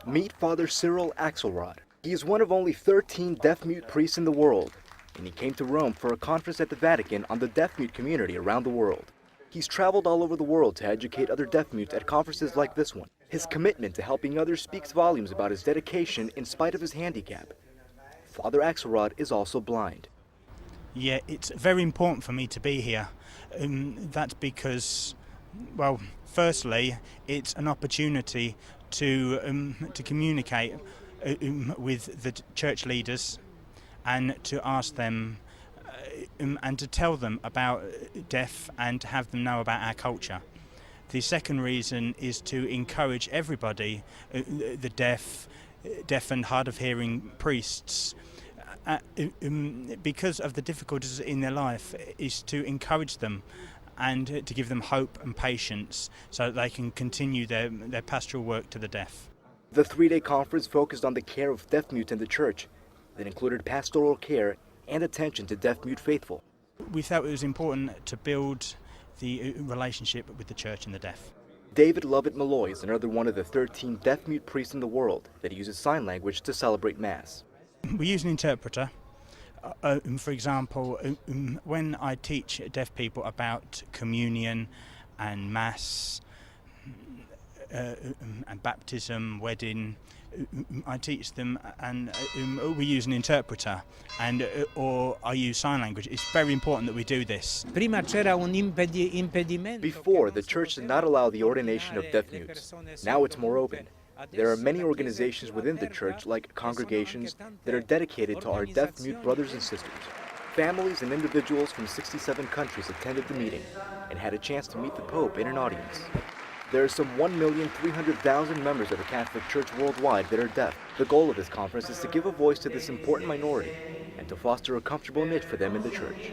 Meet Father Cyril Axelrod. He is one of only 13 deaf-mute priests in the world, and he came to Rome for a conference at the Vatican on the deaf-mute community around the world. He's traveled all over the world to educate other deaf-mutes at conferences like this one. His commitment to helping others speaks volumes about his dedication in spite of his handicap. Father Axelrod is also blind. Yeah, it's very important for me to be here. That's because, well, firstly, it's an opportunity to communicate with the church leaders and to ask them and to tell them about deaf and to have them know about our culture. The second reason is to encourage everybody, the deaf and hard of hearing priests, because of the difficulties in their life, is to encourage them and to give them hope and patience so that they can continue their pastoral work to the deaf. The three-day conference focused on the care of deaf-mutes in the church that included pastoral care and attention to deaf-mute faithful. We felt it was important to build the relationship with the church and the deaf. David Lovett Malloy is another one of the 13 deaf-mute priests in the world that uses sign language to celebrate Mass. We use an interpreter. For example, when I teach deaf people about communion and Mass and baptism, wedding, I teach them and we use an interpreter or I use sign language. It's very important that we do this. Before, the church did not allow the ordination of deaf-mutes. Now it's more open. There are many organizations within the church, like congregations, that are dedicated to our deaf-mute brothers and sisters. Families and individuals from 67 countries attended the meeting and had a chance to meet the Pope in an audience. There are some 1,300,000 members of the Catholic Church worldwide that are deaf. The goal of this conference is to give a voice to this important minority and to foster a comfortable niche for them in the church.